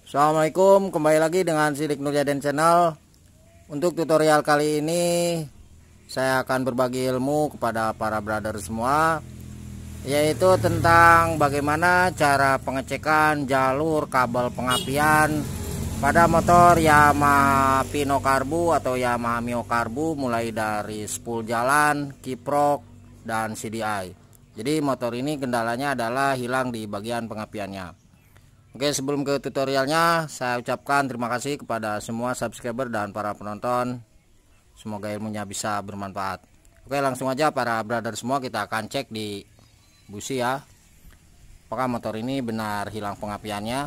Assalamualaikum, kembali lagi dengan Sidik Nurjaden Channel. Untuk tutorial kali ini saya akan berbagi ilmu kepada para brother semua, yaitu tentang bagaimana cara pengecekan jalur kabel pengapian pada motor Yamaha Pino Karbu atau Yamaha Mio Karbu, mulai dari spool jalan, kiprok, dan CDI. Jadi motor ini kendalanya adalah hilang di bagian pengapiannya. Oke, sebelum ke tutorialnya, saya ucapkan terima kasih kepada semua subscriber dan para penonton. Semoga ilmunya bisa bermanfaat. Oke, langsung aja para brother semua, kita akan cek di busi ya, apakah motor ini benar hilang pengapiannya.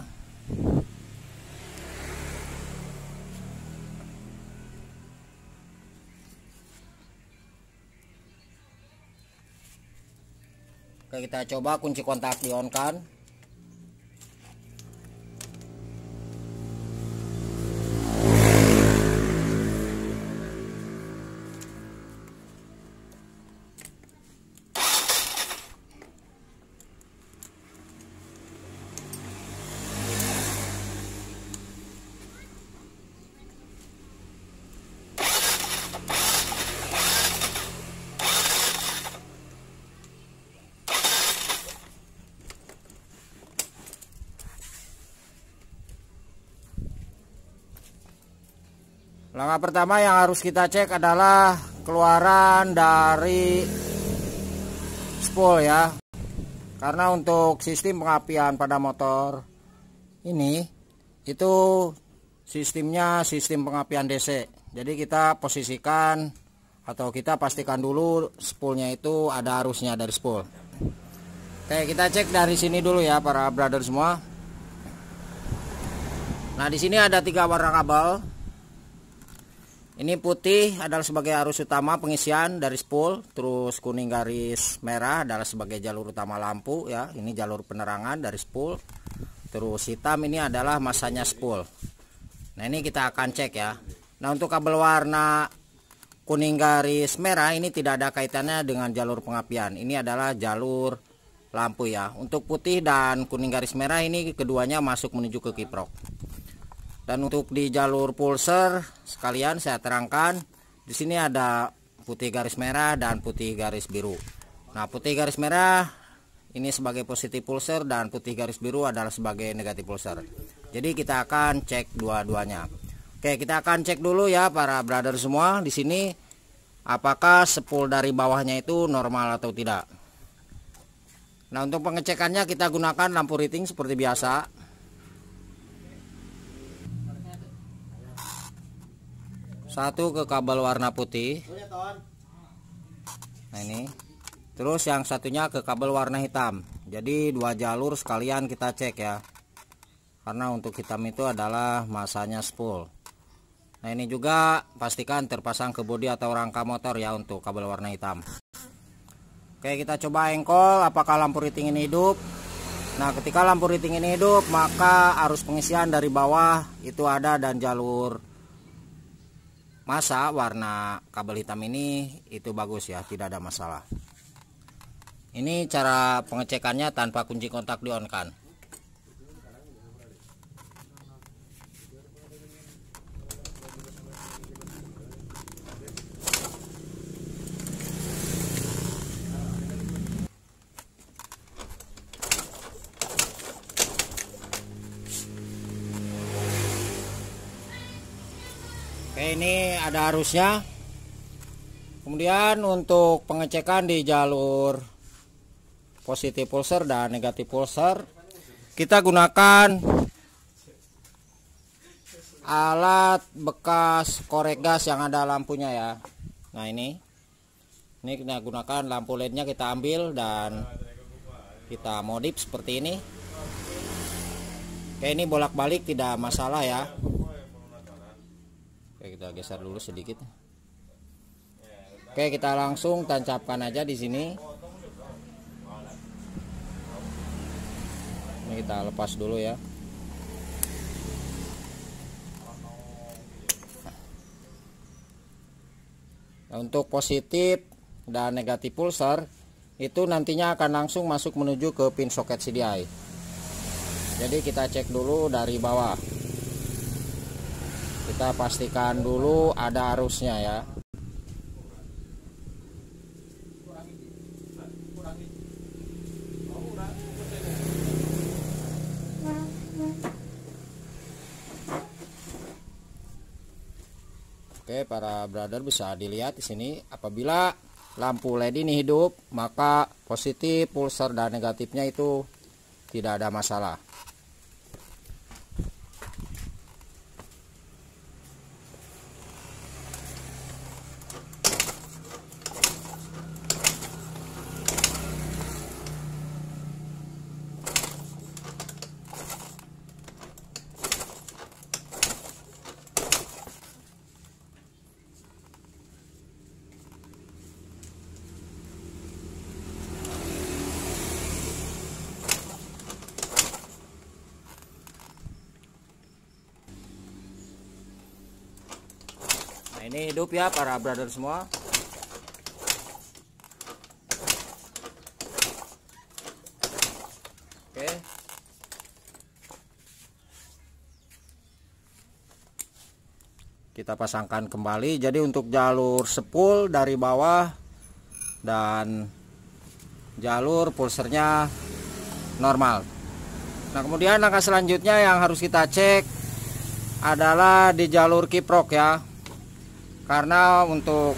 Oke, kita coba kunci kontak di on kan. Langkah pertama yang harus kita cek adalah keluaran dari spool ya. Karena untuk sistem pengapian pada motor ini itu sistemnya sistem pengapian DC. Jadi kita posisikan atau kita pastikan dulu spoolnya itu ada arusnya dari spool. Oke, kita cek dari sini dulu ya para brother semua. Nah, di sini ada 3 warna kabel. Ini putih adalah sebagai arus utama pengisian dari spool, terus kuning garis merah adalah sebagai jalur utama lampu ya. Ini jalur penerangan dari spool. Terus hitam ini adalah masanya spool. Nah, ini kita akan cek ya. Nah, untuk kabel warna kuning garis merah ini tidak ada kaitannya dengan jalur pengapian. Ini adalah jalur lampu ya. Untuk putih dan kuning garis merah ini keduanya masuk menuju ke kiprok. Dan untuk di jalur pulser sekalian saya terangkan, di sini ada putih garis merah dan putih garis biru. Nah, putih garis merah ini sebagai positif pulser dan putih garis biru adalah sebagai negatif pulser. Jadi kita akan cek dua-duanya. Oke, kita akan cek dulu ya para brother semua di sini apakah spool dari bawahnya itu normal atau tidak. Nah, untuk pengecekannya kita gunakan lampu riting seperti biasa. Satu ke kabel warna putih. Nah, ini. Terus yang satunya ke kabel warna hitam. Jadi 2 jalur sekalian kita cek ya. Karena untuk hitam itu adalah masanya spool. Nah, ini juga pastikan terpasang ke bodi atau rangka motor ya untuk kabel warna hitam. Oke, kita coba engkol apakah lampu riting ini hidup. Nah, ketika lampu riting ini hidup, maka arus pengisian dari bawah itu ada dan jalur masa warna kabel hitam ini itu bagus ya, tidak ada masalah. Ini cara pengecekannya tanpa kunci kontak di on kan. Oke, ini ada arusnya. Kemudian untuk pengecekan di jalur positif pulser dan negatif pulser, kita gunakan alat bekas korek gas yang ada lampunya ya. Nah, ini kita gunakan lampu LED-nya, kita ambil dan kita modif seperti ini. Oke, ini bolak-balik tidak masalah ya. Oke, kita geser dulu sedikit. Oke, kita langsung tancapkan aja di sini. Ini kita lepas dulu ya. Nah, untuk positif dan negatif pulser itu nantinya akan langsung masuk menuju ke pin soket CDI. Jadi kita cek dulu dari bawah. Kita pastikan dulu ada arusnya ya. Oke, para brother bisa dilihat di sini, apabila lampu LED ini hidup, maka positif, pulsar dan negatifnya itu tidak ada masalah. Nah, ini hidup ya para brother semua. Oke. Kita pasangkan kembali. Jadi untuk jalur spool dari bawah dan jalur pulsernya normal. Nah, kemudian langkah selanjutnya yang harus kita cek adalah di jalur kiprok ya. Karena untuk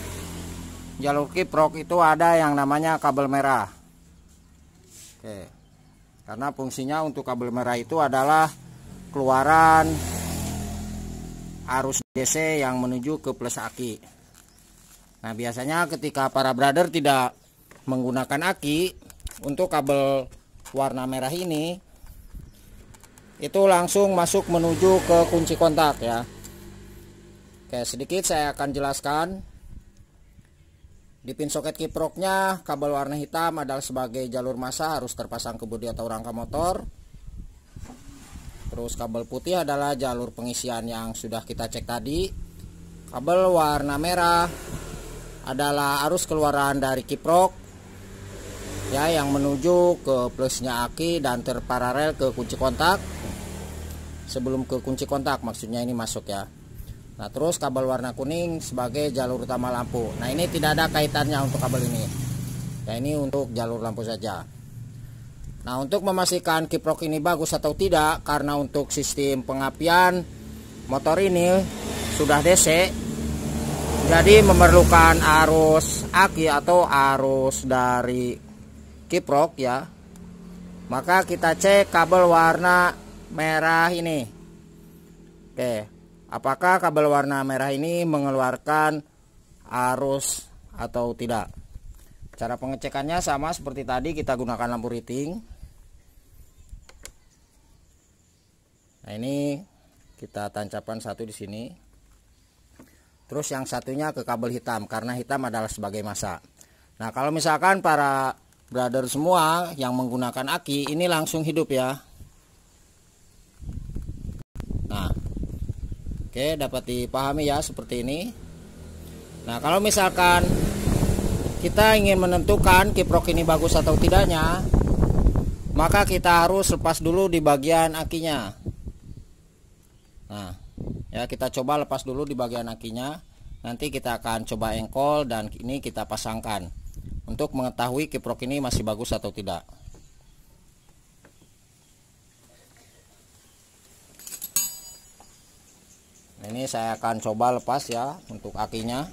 jalur kiprok itu ada yang namanya kabel merah. Oke. Karena fungsinya untuk kabel merah itu adalah keluaran arus DC yang menuju ke plus aki. Nah, biasanya ketika para brother tidak menggunakan aki, untuk kabel warna merah ini itu langsung masuk menuju ke kunci kontak ya. Oke, sedikit saya akan jelaskan. Di pin soket kiproknya, kabel warna hitam adalah sebagai jalur massa, harus terpasang ke bodi atau rangka motor. Terus kabel putih adalah jalur pengisian yang sudah kita cek tadi. Kabel warna merah adalah arus keluaran dari kiprok ya, yang menuju ke plusnya aki dan terparalel ke kunci kontak. Sebelum ke kunci kontak maksudnya ini masuk ya. Nah, terus kabel warna kuning sebagai jalur utama lampu. Nah, ini tidak ada kaitannya untuk kabel ini. Ya, ini untuk jalur lampu saja. Nah, untuk memastikan kiprok ini bagus atau tidak, karena untuk sistem pengapian motor ini sudah DC, jadi memerlukan arus aki atau arus dari kiprok ya. Maka kita cek kabel warna merah ini. Oke. Apakah kabel warna merah ini mengeluarkan arus atau tidak? Cara pengecekannya sama seperti tadi, kita gunakan lampu riting. Nah, ini kita tancapkan satu di sini. Terus yang satunya ke kabel hitam, karena hitam adalah sebagai massa. Nah, kalau misalkan para brother semua yang menggunakan aki, ini langsung hidup ya. Nah, oke, dapat dipahami ya seperti ini. Nah, kalau misalkan kita ingin menentukan kiprok ini bagus atau tidaknya, maka kita harus lepas dulu di bagian akinya. Nah, ya kita coba lepas dulu di bagian akinya. Nanti kita akan coba engkol dan ini kita pasangkan untuk mengetahui kiprok ini masih bagus atau tidak. Ini saya akan coba lepas ya untuk akinya.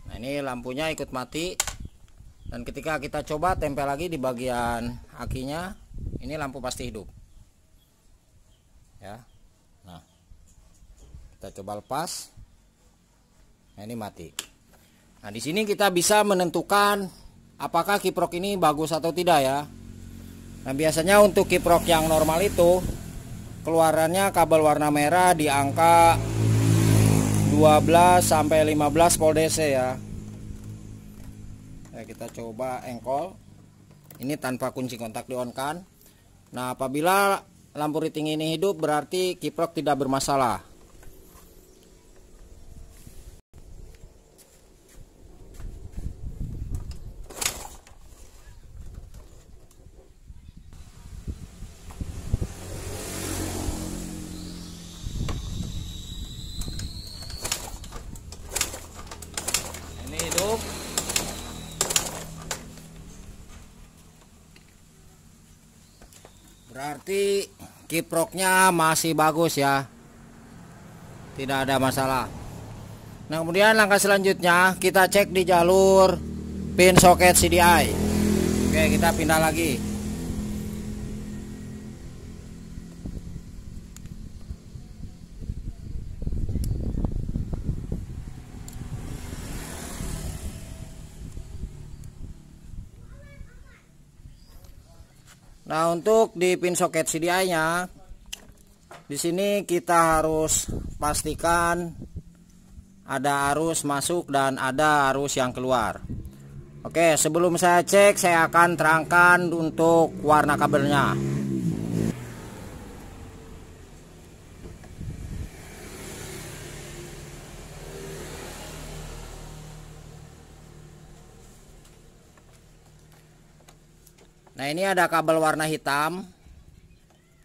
Nah, ini lampunya ikut mati. Dan ketika kita coba tempel lagi di bagian akinya, ini lampu pasti hidup. Ya. Nah, kita coba lepas. Nah, ini mati. Nah, di sini kita bisa menentukan apakah kiprok ini bagus atau tidak ya. Nah, biasanya untuk kiprok yang normal itu keluarannya kabel warna merah di angka 2 12 sampai 15 volt DC ya. Nah, kita coba engkol. Ini tanpa kunci kontak di on kan. Nah, apabila lampu riting ini hidup berarti kiprok tidak bermasalah. Ini hidup. Berarti kiproknya masih bagus ya. Tidak ada masalah. Nah, kemudian langkah selanjutnya kita cek di jalur pin soket CDI. Oke, kita pindah lagi. Nah, untuk di pin soket CDI-nya, di sini kita harus pastikan ada arus masuk dan ada arus yang keluar. Oke, sebelum saya cek, saya akan terangkan untuk warna kabelnya. Nah, ini ada kabel warna hitam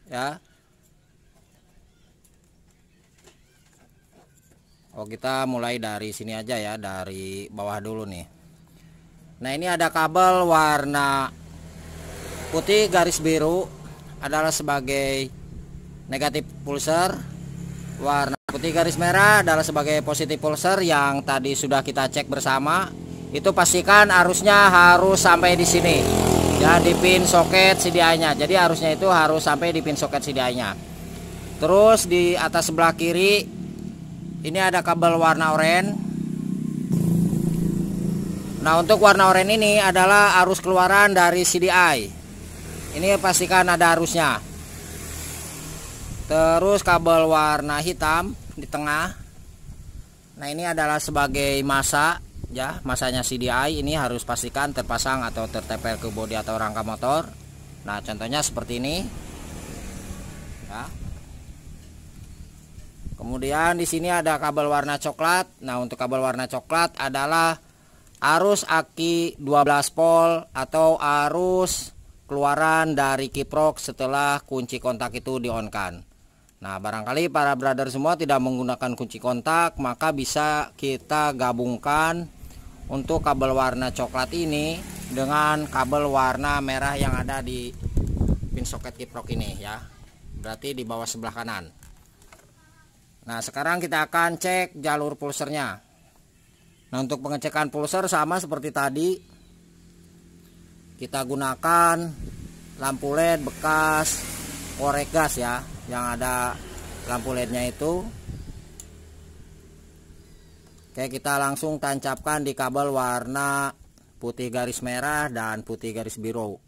ya. Oh, kita mulai dari sini aja ya, dari bawah dulu nih. Nah, ini ada kabel warna putih garis biru adalah sebagai negatif pulser, warna putih garis merah adalah sebagai positif pulser yang tadi sudah kita cek bersama. Itu pastikan arusnya harus sampai di sini. Ya, di pin soket CDI-nya. Jadi arusnya itu harus sampai di pin soket CDI-nya. Terus di atas sebelah kiri ini ada kabel warna oranye. Nah, untuk warna oranye ini adalah arus keluaran dari CDI. Ini pastikan ada arusnya. Terus kabel warna hitam di tengah. Nah, ini adalah sebagai masa ya, masanya CDI. Ini harus pastikan terpasang atau tertempel ke bodi atau rangka motor. Nah, contohnya seperti ini ya. Kemudian di sini ada kabel warna coklat. Nah, untuk kabel warna coklat adalah arus aki 12 volt atau arus keluaran dari kiprok setelah kunci kontak itu di on kan. Nah, barangkali para brother semua tidak menggunakan kunci kontak, maka bisa kita gabungkan untuk kabel warna coklat ini dengan kabel warna merah yang ada di pin soket kiprok ini ya. Berarti di bawah sebelah kanan. Nah, sekarang kita akan cek jalur pulsernya. Nah, untuk pengecekan pulser sama seperti tadi. Kita gunakan lampu LED bekas korek gas ya, yang ada lampu LED-nya itu. Oke, kita langsung tancapkan di kabel warna putih garis merah dan putih garis biru.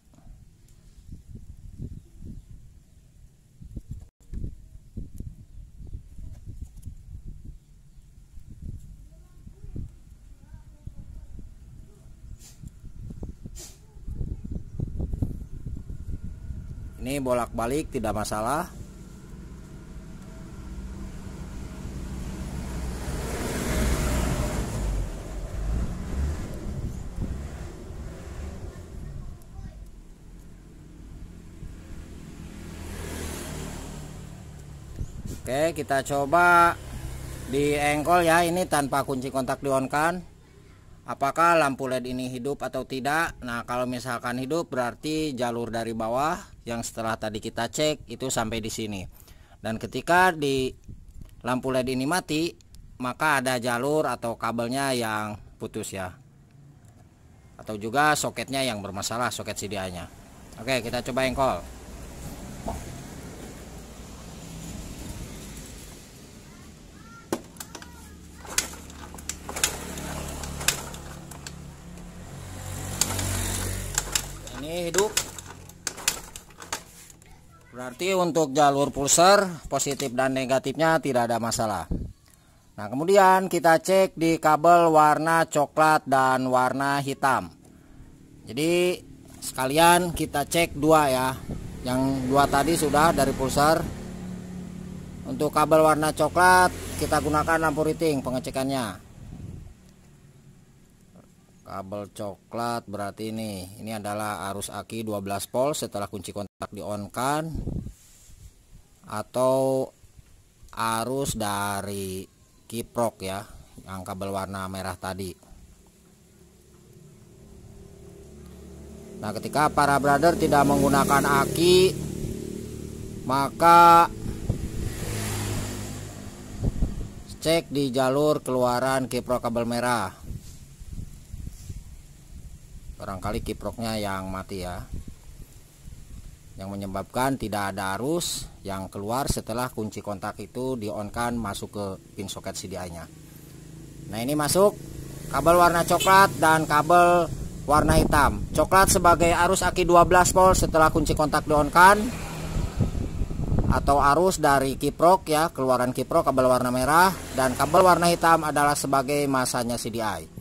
Ini bolak-balik tidak masalah. Oke, kita coba di engkol ya, ini tanpa kunci kontak di on kan. Apakah lampu LED ini hidup atau tidak? Nah, kalau misalkan hidup berarti jalur dari bawah yang setelah tadi kita cek itu sampai di sini. Dan ketika di lampu LED ini mati, maka ada jalur atau kabelnya yang putus ya. Atau juga soketnya yang bermasalah, soket CDI-nya. Oke, kita coba engkol. Ini hidup. Berarti untuk jalur pulser positif dan negatifnya tidak ada masalah. Nah, kemudian kita cek di kabel warna coklat dan warna hitam. Jadi sekalian kita cek dua ya. Yang dua tadi sudah dari pulsar. Untuk kabel warna coklat kita gunakan lampu riting pengecekannya. Kabel coklat berarti ini adalah arus aki 12 volt setelah kunci kontak di on kan, atau arus dari kiprok ya, yang kabel warna merah tadi. Nah, ketika para brother tidak menggunakan aki, maka cek di jalur keluaran kiprok kabel merah. Barangkali kiproknya yang mati ya, yang menyebabkan tidak ada arus yang keluar setelah kunci kontak itu di on kan masuk ke pin soket CDI nya. Nah, ini masuk kabel warna coklat dan kabel warna hitam. Coklat sebagai arus aki 12 volt setelah kunci kontak di on kan, atau arus dari kiprok ya, keluaran kiprok kabel warna merah, dan kabel warna hitam adalah sebagai masanya CDI.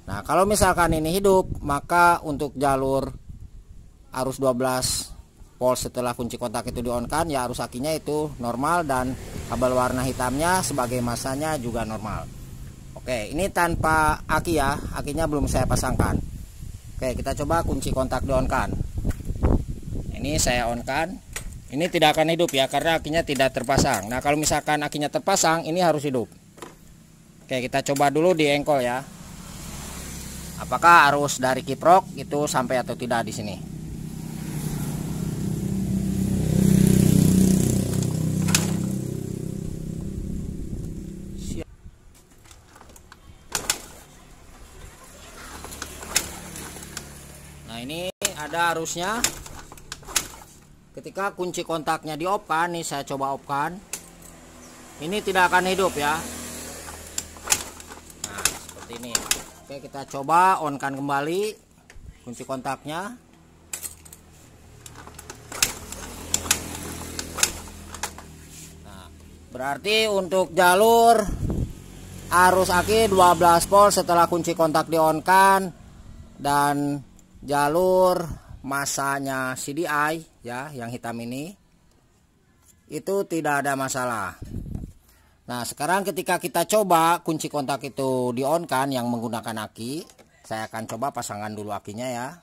Nah, kalau misalkan ini hidup, maka untuk jalur arus 12 volt setelah kunci kontak itu di on kan ya, arus akinya itu normal dan kabel warna hitamnya sebagai masanya juga normal. Oke, ini tanpa aki ya, akinya belum saya pasangkan. Oke, kita coba kunci kontak di on kan. Ini saya on kan. Ini tidak akan hidup ya karena akinya tidak terpasang. Nah, kalau misalkan akinya terpasang, ini harus hidup. Oke, kita coba dulu di engkol ya. Apakah arus dari kiprok itu sampai atau tidak di sini? Nah, ini ada arusnya. Ketika kunci kontaknya di off kan, nih saya coba off kan, ini tidak akan hidup ya. Nah, seperti ini. Oke, kita coba on kan kembali kunci kontaknya. Nah, berarti untuk jalur arus aki 12 volt setelah kunci kontak di on kan, dan jalur masanya CDI ya, yang hitam ini itu tidak ada masalah. Nah, sekarang ketika kita coba kunci kontak itu di on kan yang menggunakan aki, saya akan coba pasangkan dulu akinya ya.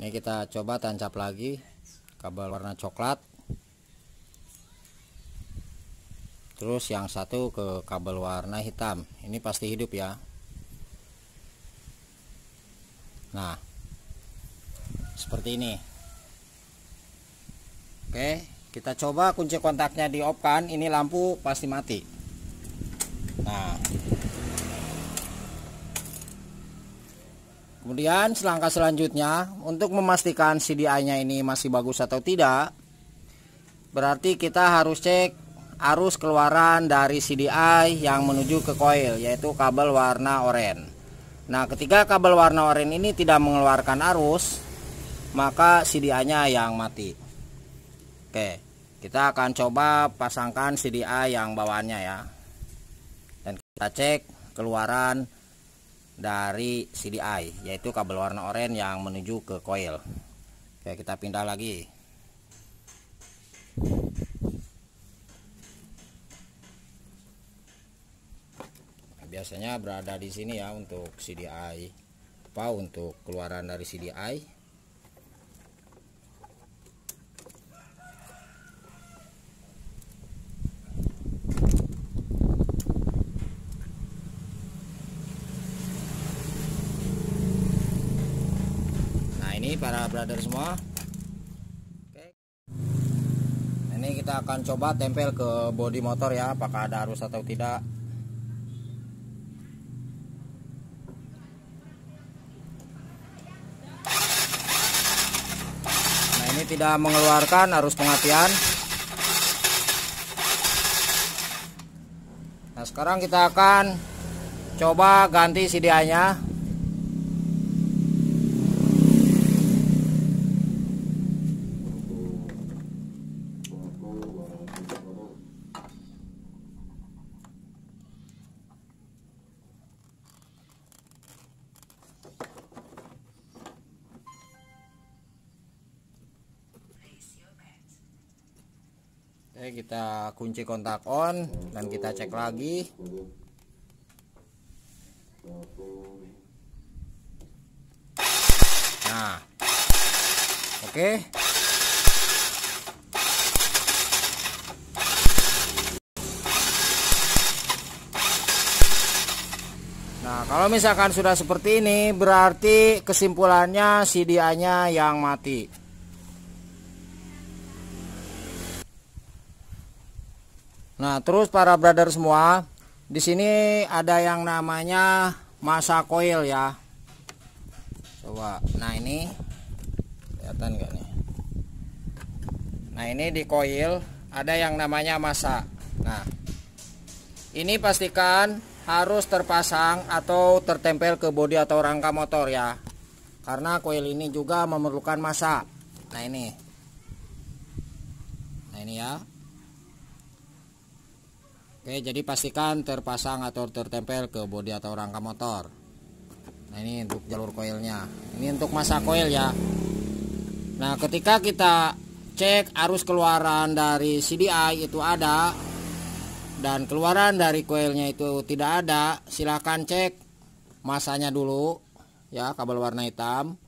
Ini kita coba tancap lagi kabel warna coklat, terus yang satu ke kabel warna hitam. Ini pasti hidup ya. Nah, seperti ini. Oke, kita coba kunci kontaknya di off kan, ini lampu pasti mati. Nah, kemudian langkah selanjutnya untuk memastikan CDI-nya ini masih bagus atau tidak, berarti kita harus cek arus keluaran dari CDI yang menuju ke koil, yaitu kabel warna oranye. Nah, ketika kabel warna oranye ini tidak mengeluarkan arus, maka CDI-nya yang mati. Oke, kita akan coba pasangkan CDI yang bawaannya ya. Dan kita cek keluaran dari CDI, yaitu kabel warna oranye yang menuju ke koil. Oke, kita pindah lagi. Biasanya berada di sini ya untuk CDI, untuk keluaran dari CDI. Nah, ini para brother semua. Oke. Ini kita akan coba tempel ke bodi motor ya, apakah ada arus atau tidak. Ini tidak mengeluarkan arus pengatian. Nah, sekarang kita akan coba ganti CDI-nya. Oke, kita kunci kontak on dan kita cek lagi. Nah, oke. Nah, kalau misalkan sudah seperti ini, berarti kesimpulannya CDI-nya yang mati. Nah, terus para brother semua, di sini ada yang namanya masa coil ya. Coba, nah ini kelihatan nggak nih? Nah, ini di coil ada yang namanya masa. Nah, ini pastikan harus terpasang atau tertempel ke bodi atau rangka motor ya, karena coil ini juga memerlukan masa. Nah ini ya. Oke, jadi pastikan terpasang atau tertempel ke bodi atau rangka motor. Nah, ini untuk jalur coilnya. Ini untuk masa coil ya. Nah, ketika kita cek arus keluaran dari CDI itu ada dan keluaran dari coilnya itu tidak ada, silahkan cek masanya dulu ya, kabel warna hitam.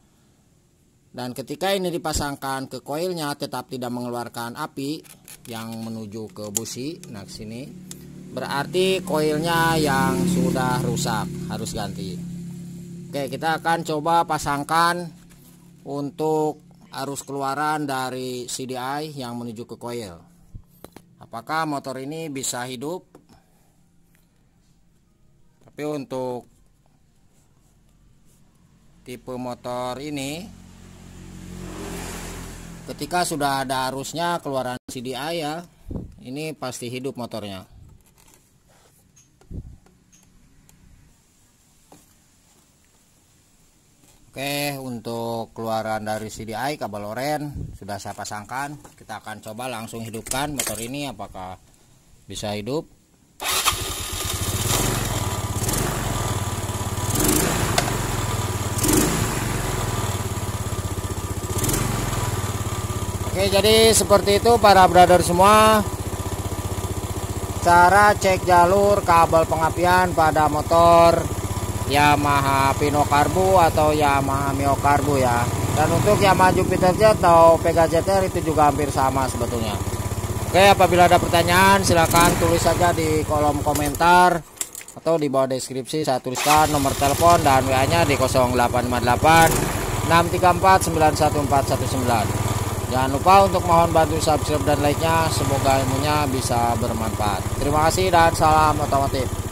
Dan ketika ini dipasangkan ke coilnya tetap tidak mengeluarkan api yang menuju ke busi, nah sini, berarti coilnya yang sudah rusak, harus ganti. Oke, kita akan coba pasangkan untuk arus keluaran dari CDI yang menuju ke coil. Apakah motor ini bisa hidup? Tapi untuk tipe motor ini, ketika sudah ada arusnya keluaran CDI ya, ini pasti hidup motornya. Oke, untuk keluaran dari CDI kabel oren sudah saya pasangkan. Kita akan coba langsung hidupkan motor ini, apakah bisa hidup. Oke, jadi seperti itu para brother semua, cara cek jalur kabel pengapian pada motor Yamaha Pino Karbu atau Yamaha Mio Karbu ya. Dan untuk Yamaha Jupiter Jet atau Pega ZR itu juga hampir sama sebetulnya. Oke, apabila ada pertanyaan silahkan tulis saja di kolom komentar atau di bawah deskripsi. Saya tuliskan nomor telepon dan WA-nya di 0858 634 91419. Jangan lupa untuk mohon bantu subscribe dan like-nya. Semoga ilmunya bisa bermanfaat. Terima kasih dan salam otomotif.